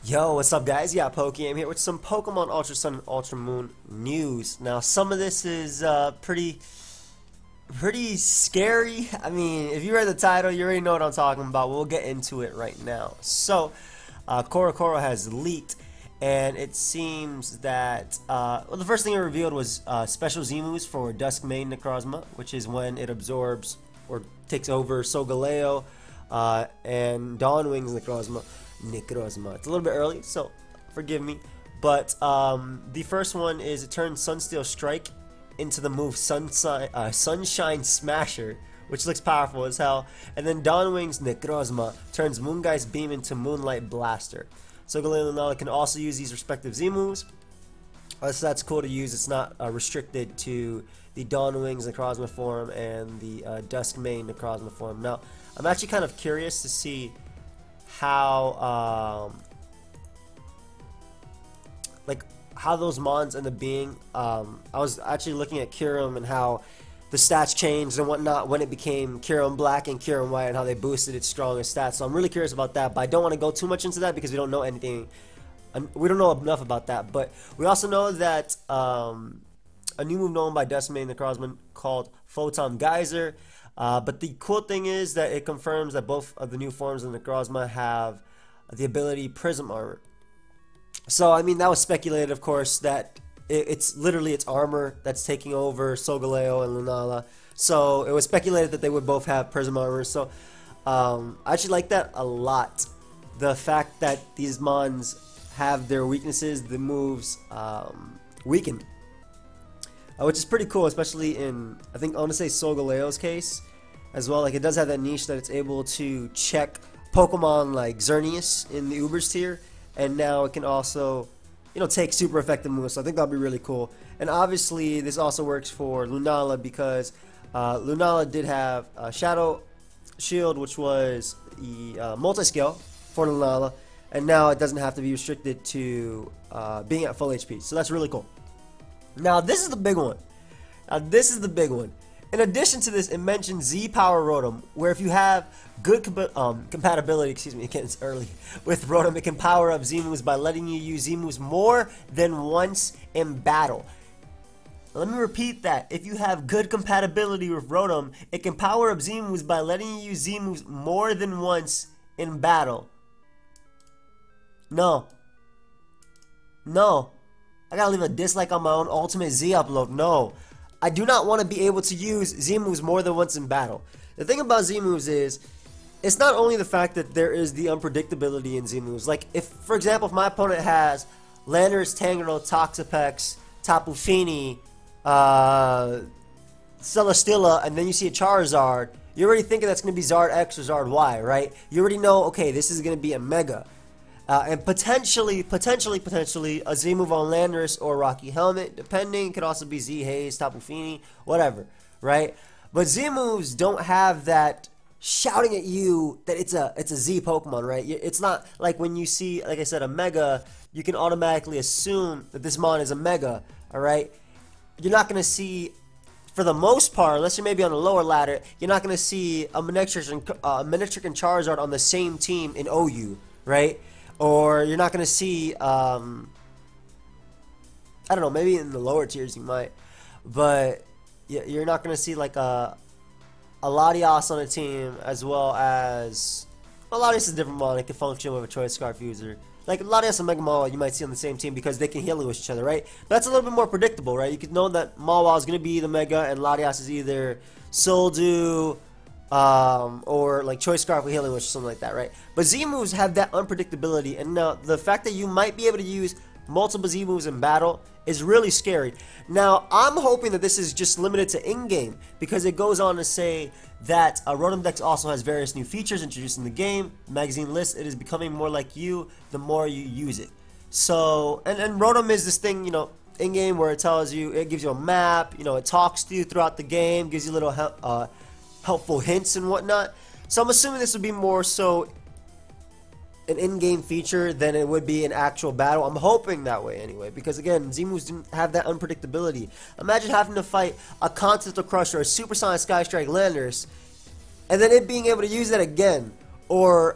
Yo, what's up guys? Yeah, pokeaim here with some Pokemon Ultra Sun and Ultra Moon news. Now, some of this is pretty scary. I mean, if you read the title, you already know what I'm talking about. We'll get into it right now. So, Korokoro has leaked, and it seems that well, the first thing it revealed was special Z-moves for Duskmane Necrozma, which is when it absorbs or takes over Solgaleo and Dawnwing's Necrozma. It's a little bit early, so forgive me. But the first one is it turns Sunsteel Strike into the move Sunshine Smasher, which looks powerful as hell. And then Dawnwing's Necrozma turns Moongeist Beam into Moonlight Blaster. So Galileo and Lunala can also use these respective Z moves. So that's cool to use. It's not restricted to the Dawnwing's Necrozma form and the Duskmane Necrozma form. Now, I'm actually kind of curious to see how how those mons end up being. I was actually looking at Kyurem and how the stats changed and whatnot when it became Kyurem Black and Kyurem White, and how they boosted its strongest stats. So I'm really curious about that, but I don't want to go too much into that because we don't know anything. We don't know enough about that. But we also know that a new move known by Duskmane Necrozma called Photon Geyser. But the cool thing is that it confirms that both of the new forms of Necrozma have the ability Prism Armor. So, I mean, that was speculated, of course, that it's literally its armor that's taking over Solgaleo and Lunala. So, it was speculated that they would both have Prism Armor. So, I actually like that a lot. The fact that these mons have their weaknesses, the moves, weaken. Which is pretty cool, especially in, I want to say Solgaleo's case as well. Like, it does have that niche that it's able to check Pokemon like Xerneas in the Ubers tier, and now it can also, take super effective moves. So I think that'll be really cool. And obviously, this also works for Lunala because Lunala did have Shadow Shield, which was the multi-scale for Lunala, and now it doesn't have to be restricted to being at full HP. So that's really cool. Now, this is the big one. In addition to this, it mentions Z-Power Rotom, where if you have good compatibility, again, it's early, with Rotom, it can power up Z-moves by letting you use Z-moves more than once in battle. Let me repeat that. If you have good compatibility with Rotom, it can power up Z-moves by letting you use Z-moves more than once in battle. No. I gotta leave a dislike on my own Ultimate Z upload. No. I do not want to be able to use Z-moves more than once in battle. The thing about Z-moves is, it's not only the fact that there is the unpredictability in Z-moves. Like, if, for example, if my opponent has Landorus, Tangrowth, Toxapex, Tapu Fini, Celesteela, and then you see a Charizard, you're already thinking that's going to be Zard X or Zard Y, right? You already know, okay, this is going to be a Mega. And potentially a Z move on Landorus or Rocky Helmet, depending. Could also be Z Haze, Tapu Fini, whatever, right? But Z moves don't have that shouting at you that it's a Z Pokemon, right? It's not like when you see, like I said, a Mega, you can automatically assume that this mon is a Mega, all right? You're not gonna see, for the most part, unless you're maybe on a lower ladder, you're not gonna see a Manectric and Charizard on the same team in OU, right? Or you're not going to see, I don't know, maybe in the lower tiers you might, but you're not going to see like a Latias on a team, as well as, well, Latias is a different mon. It can function with a Choice Scarf user. Like Latias and Mega Mawile you might see on the same team because they can heal with each other, right? But that's a little bit more predictable, right? You can know that Mawile is going to be the Mega and Latias is either Soldew, or like Choice Scarf with Healing Wish or something like that, right? But Z moves have that unpredictability, and now the fact that you might be able to use multiple Z moves in battle is really scary. Now, I'm hoping that this is just limited to in-game, because it goes on to say that Rotom Dex also has various new features introduced in the game. Magazine lists it is becoming more like you the more you use it. So, and Rotom is this thing, in-game where it tells you, it gives you a map, it talks to you throughout the game, gives you little helpful hints and whatnot. So I'm assuming this would be more so an in-game feature than it would be an actual battle. I'm hoping that way anyway, because again, Z-moves didn't have that unpredictability. Imagine having to fight a Continental Crush or a Supersonic Sky Strike Landorus, and then it being able to use that again, or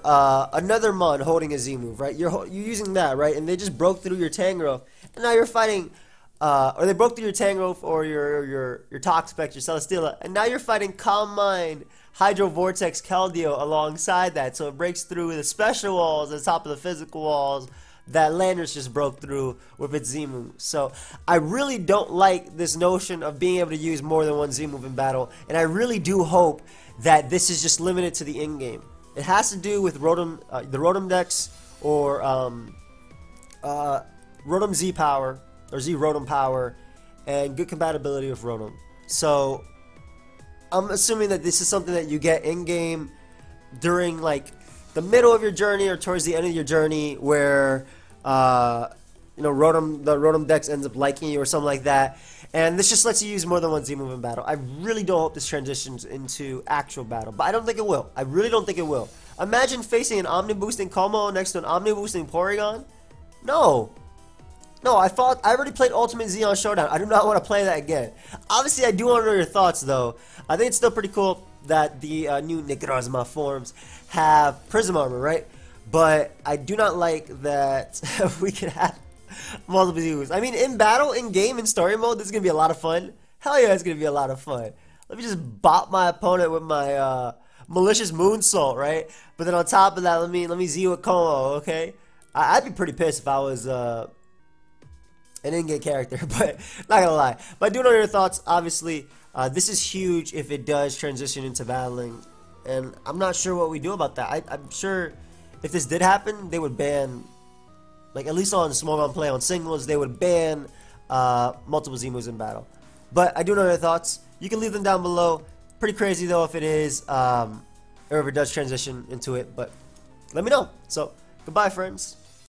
another mon holding a Z move, right? You're using that, right? And they just broke through your Tangrowth, and now you're fighting, or they broke through your Tangrowth or your Toxapex, your Celesteela, and now you're fighting Calm Mind, Hydro Vortex, Keldeo alongside that, so it breaks through the special walls at the top of the physical walls that Landorus just broke through with its Z move. So I really don't like this notion of being able to use more than one Z move in battle, and I really do hope that this is just limited to the in-game. It has to do with Rotom, the Rotom Dex, or Rotom Z Power, or Z Rotom Power, and good compatibility with Rotom. So I'm assuming that this is something that you get in-game during like the middle of your journey or towards the end of your journey, where you know, the Rotom Dex ends up liking you or something like that. And this just lets you use more than one Z move in battle. I really don't hope this transitions into actual battle, but I don't think it will. I really don't think it will. Imagine facing an Omni Boosting Como next to an Omni Boosting Porygon. No. No, I already played Ultimate Xeon Showdown. I do not want to play that again. Obviously, I do want to know your thoughts, though. I think it's still pretty cool that the new Necrozma forms have Prism Armor, right? But I do not like that we can have multiple Z moves. I mean, in battle, in game, in story mode, this is going to be a lot of fun. Hell yeah, it's going to be a lot of fun. Let me just bop my opponent with my malicious Moonsault, right? But then on top of that, let me Z with Como, okay? I'd be pretty pissed if I was an in-game character, but not gonna lie. But I do know your thoughts. Obviously, this is huge if it does transition into battling, and I'm not sure what we do about that. I'm sure if this did happen, they would ban, like at least on small round play on singles, they would ban multiple Z moves in battle. But I do know your thoughts. You can leave them down below. Pretty crazy though if it is, or if it does transition into it. But let me know. So goodbye, friends.